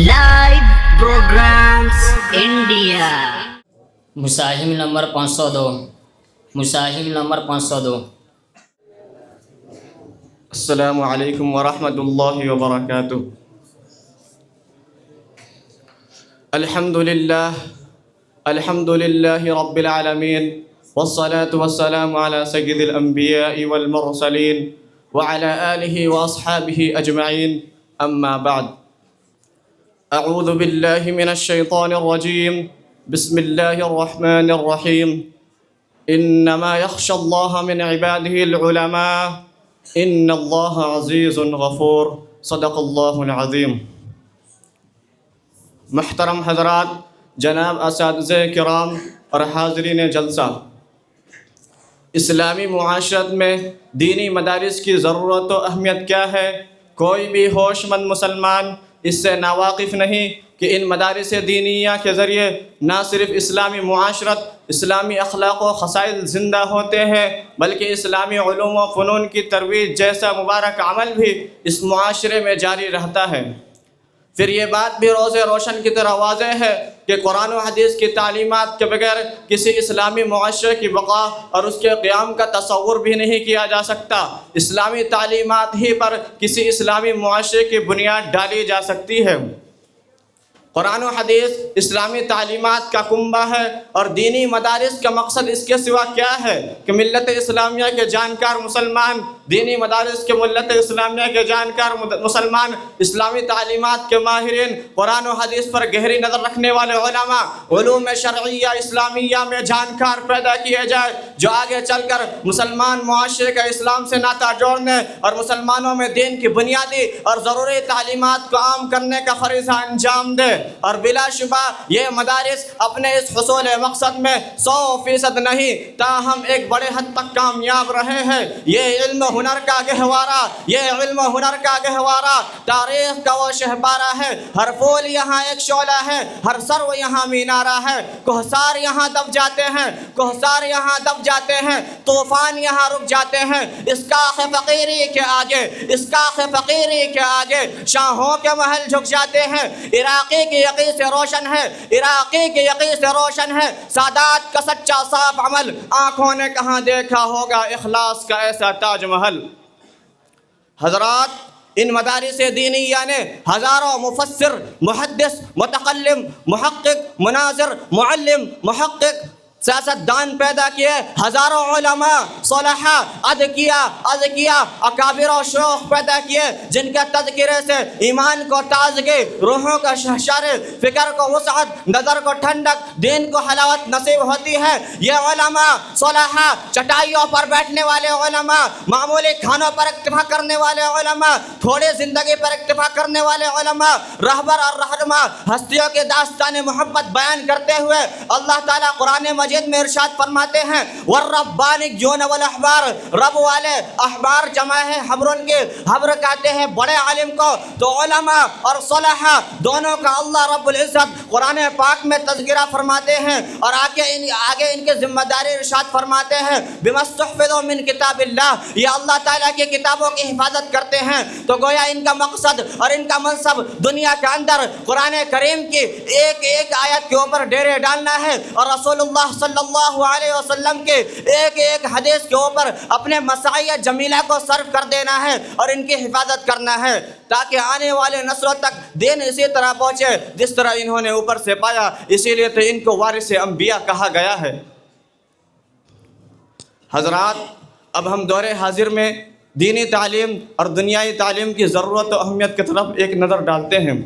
Live Programs India. مساہم number 502 مساہم number 502 السلام علیکم ورحمۃ اللہ وبرکاتہ۔ الحمد للہ رب العالمین والصلاة والسلام على سید الانبیاء والمرسلین وعلى آلہ واصحابہ اجمعین، اما بعد۔ اعوذ باللہ من الشیطان الرجیم، بسم اللہ الرحمن الرحیم۔ انما یخشی اللہ من عبادہ العلماء ان اللہ عزیز غفور، صدق اللہ العظیم۔ محترم حضرات، جناب اساتذہ کرام اور حاضرین جلسہ، اسلامی معاشرت میں دینی مدارس کی ضرورت و اہمیت کیا ہے؟ کوئی بھی ہوش مند مسلمان اس سے ناواقف نہیں کہ ان مدارس دینیہ کے ذریعے نہ صرف اسلامی معاشرت، اسلامی اخلاق و خصائل زندہ ہوتے ہیں، بلکہ اسلامی علوم و فنون کی ترویج جیسا مبارک عمل بھی اس معاشرے میں جاری رہتا ہے۔ پھر یہ بات بھی روز روشن کی طرح واضح ہے کہ قرآن و حدیث کی تعلیمات کے بغیر کسی اسلامی معاشرے کی بقا اور اس کے قیام کا تصور بھی نہیں کیا جا سکتا۔ اسلامی تعلیمات ہی پر کسی اسلامی معاشرے کی بنیاد ڈالی جا سکتی ہے۔ قرآن و حدیث اسلامی تعلیمات کا کنبہ ہے، اور دینی مدارس کا مقصد اس کے سوا کیا ہے کہ ملت اسلامیہ کے جانکار مسلمان، دینی مدارس کے ملت اسلامیہ کے جانکار مسلمان، اسلامی تعلیمات کے ماہرین، قرآن و حدیث پر گہری نظر رکھنے والے علماء، علوم شرعیہ اسلامیہ میں جانکار پیدا کیے جائے، جو آگے چل کر مسلمان معاشرے کا اسلام سے ناطہ جوڑنے اور مسلمانوں میں دین کی بنیادی اور ضروری تعلیمات کو عام کرنے کا فریضہ انجام دے۔ اور بلا شبہ یہ مدارس اپنے اس حصول مقصد میں 100% نہیں، تاہم ایک بڑے حد تک کامیاب رہے ہیں۔ یہ علم و ہنر کا گہوارہ تاریخ کا وہ شہبارہ ہے۔ ہر پھول یہاں ایک شعلہ ہے، ہر سرو یہاں مینارہ ہے۔ کوہسار یہاں دب جاتے ہیں، طوفان یہاں رک جاتے ہیں۔ اس کاخ فقیری کے آگے شاہوں کے محل جھک جاتے ہیں۔ عراقی کی یقین سے روشن ہے سادات کا سچا صاف عمل۔ آنکھوں نے کہاں دیکھا ہوگا اخلاص کا ایسا تاج محل۔ حضرات، ان مدارس دینیہ نے ہزاروں مفسر، محدث، متکلم، محقق، مناظر، معلم، محقق، سیاستدان پیدا کیے۔ ہزاروں علماء، صلحاء، اذکیاء، اکابر و شیوخ پیدا کیے، جن کے تذکرے سے ایمان کو تازگی، روحوں کا شہشار، فکر کو وسعت، نظر کو ٹھنڈک، دین کو حلاوت نصیب ہوتی ہے۔ یہ علماء، صلحاء، چٹائیوں پر بیٹھنے والے علماء، معمولی کھانوں پر اکتفا کرنے والے علماء، تھوڑی زندگی پر اکتفا کرنے والے علماء، رہبر اور رہنما، ہستیوں کی داستان محبت بیان کرتے ہوئے اللہ تعالیٰ قرآن مجید میں ارشاد فرماتے ہیں، والربانیون والاحبار، رب والے، احبار جمع ہے حبرن کے، حبر کہتے ہیں بڑے عالم کو۔ تو علماء اور صلحاء دونوں کا اللہ رب العزت قرآن پاک میں تذکرہ فرماتے ہیں، اور آگے ان کی ذمہ داری ارشاد فرماتے ہیں، بما استحفظوا من کتاب اللہ، یہ اللہ تعالیٰ کی کتابوں کی حفاظت کرتے ہیں۔ تو گویا ان کا مقصد اور ان کا منصب دنیا کے اندر قرآن کریم کی ایک ایک آیت کے اوپر ڈیرے ڈالنا ہے، اور رسول اللہ صلی اللہ علیہ وسلم کے ایک ایک حدیث کے اوپر اپنے مسائل جمیلہ کو صرف کر دینا ہے اور ان کی حفاظت کرنا ہے، تاکہ آنے والے نسلوں تک دین اسی طرح پہنچے جس طرح انہوں نے اوپر سے پایا۔ اسی لیے تو ان کو وارث انبیاء کہا گیا ہے۔ حضرات، اب ہم دور حاضر میں دینی تعلیم اور دنیائی تعلیم کی ضرورت و اہمیت کی طرف ایک نظر ڈالتے ہیں۔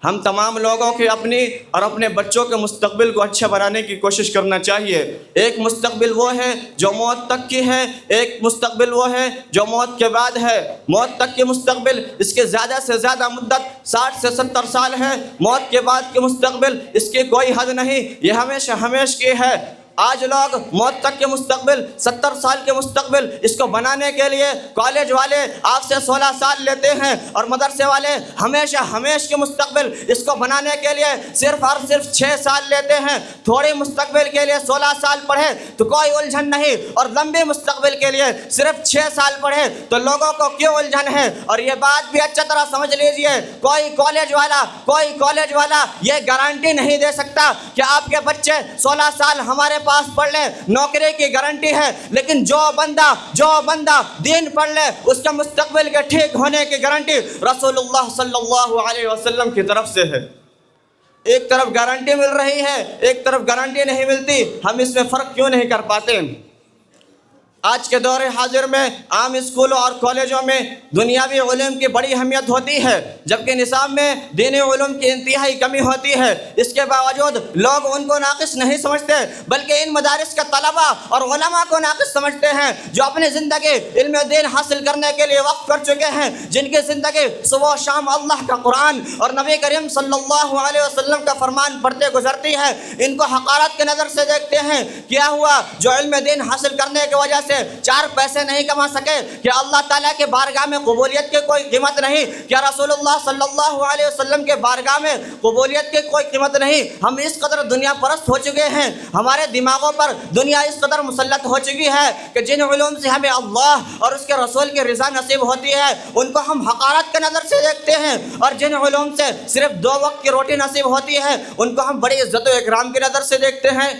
ہم تمام لوگوں کے اپنی اور اپنے بچوں کے مستقبل کو اچھا بنانے کی کوشش کرنا چاہیے۔ ایک مستقبل وہ ہے جو موت تک کی ہے، ایک مستقبل وہ ہے جو موت کے بعد ہے۔ موت تک کی مستقبل، اس کے زیادہ سے زیادہ مدت 60 سے 70 سال ہے۔ موت کے بعد کے مستقبل، اس کی کوئی حد نہیں، یہ ہمیشہ کی ہے۔ آج لوگ موت تک کے مستقبل 70 سال کے مستقبل اس کو بنانے کے لیے کالج والے آپ سے 16 سال لیتے ہیں اور مدرسے والے ہمیشہ کے مستقبل اس کو بنانے کے لیے صرف 6 سال لیتے ہیں. تھوڑی مستقبل کے لیے 16 سال پڑھے تو کوئی الجھن نہیں, اور لمبی مستقبل کے لیے صرف 6 سال پڑھے تو لوگوں کو کیوں الجھن ہے. اور یہ بات بھی اچھا طرح سمجھ لیجئے, کوئی کالج والا یہ گارنٹی نہیں دے سکتا کہ آپ کے بچے 16 سال ہمارے پاس پڑھ لیں, نوکری کی گارنٹی ہے, لیکن جو بندہ دین پڑھ لے اس کے مستقبل کے ٹھیک ہونے کی گارنٹی رسول اللہ صلی اللہ علیہ وسلم کی طرف سے ہے. ایک طرف گارنٹی مل رہی ہے, ایک طرف گارنٹی نہیں ملتی, ہم اس میں فرق کیوں نہیں کر پاتے. آج کے دور حاضر میں عام اسکولوں اور کالجوں میں دنیاوی علوم کی بڑی اہمیت ہوتی ہے, جبکہ نصاب میں دینی علوم کی انتہائی کمی ہوتی ہے. اس کے باوجود لوگ ان کو ناقص نہیں سمجھتے, بلکہ ان مدارس کے طلباء اور علماء کو ناقص سمجھتے ہیں جو اپنی زندگی علم دین حاصل کرنے کے لیے وقف کر چکے ہیں, جن کی زندگی صبح و شام اللہ کا قرآن اور نبی کریم صلی اللہ علیہ وسلم کا فرمان پڑھتے گزرتی ہے. ان کو حقارت کی نظر سے دیکھتے ہیں. کیا ہوا جو علم دین حاصل کرنے کی وجہ سے 4 پیسے نہیں کما سکے, کہ اللہ تعالیٰ کے بارگاہ میں قبولیت کی کوئی قیمت نہیں, کیا رسول اللہ صلی اللہ علیہ وسلم کے بارگاہ میں قبولیت کی کوئی قیمت نہیں. ہم اس قدر دنیا پرست ہو چکے ہیں, ہمارے دماغوں پر دنیا اس قدر مسلط ہو چکی ہے کہ جن علوم سے ہمیں اللہ اور اس کے رسول کی رضا نصیب ہوتی ہے ان کو ہم حقارت کے نظر سے دیکھتے ہیں, اور جن علوم سے صرف 2 وقت کی روٹی نصیب ہوتی ہے ان کو ہم بڑی عزت و اکرام کی نظر سے دیکھتے ہیں.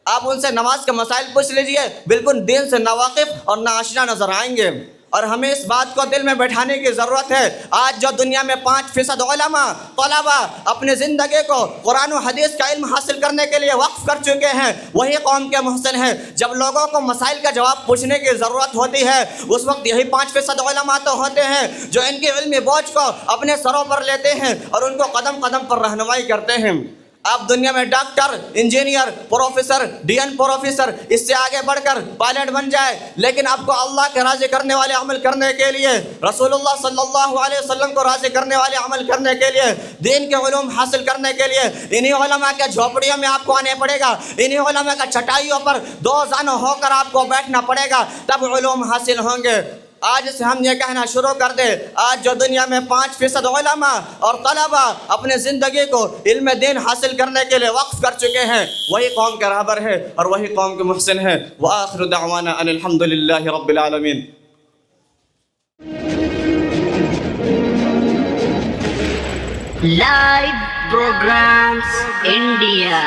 آپ ان سے نماز کے مسائل پوچھ لیجئے, بالکل دین سے ناواقف اور ناآشنا نظر آئیں گے. اور ہمیں اس بات کو دل میں بیٹھانے کی ضرورت ہے, آج جو دنیا میں 5% علماء طلباء اپنی زندگی کو قرآن و حدیث کا علم حاصل کرنے کے لیے وقف کر چکے ہیں, وہی قوم کے محسن ہیں. جب لوگوں کو مسائل کا جواب پوچھنے کی ضرورت ہوتی ہے اس وقت یہی 5% علماء تو ہوتے ہیں جو ان کی علمی بوجھ کو اپنے سروں پر لیتے ہیں اور ان کو قدم قدم پر رہنمائی کرتے ہیں. آپ دنیا میں doctor, engineer, professor, dean professor, اس سے آگے بڑھ کر پائلٹ بن جائے, لیکن آپ کو اللہ کے راضی کرنے والے عمل کرنے کے لیے, رسول اللہ صلی اللہ علیہ وسلم کو راضی کرنے والے عمل کرنے کے لیے, دین کے علوم حاصل کرنے کے لیے انہی علماء کے جھوپڑیوں میں آپ کو آنے پڑے گا, انہی علماء کا چٹائیوں پر 2 زانو ہو کر آپ کو بیٹھنا پڑے گا, تب علوم حاصل ہوں گے. آج سے ہم یہ کہنا شروع کر دیں, آج جو دنیا میں 5% علماء اور طلباء اپنے زندگی کو علم دین حاصل کرنے کے لیے وقف کر چکے ہیں وہی قوم کے رہبر ہے اور وہی قوم کے محسن ہے. وآخر دعوانا ان الحمد للہ رب العالمین. Live programs India.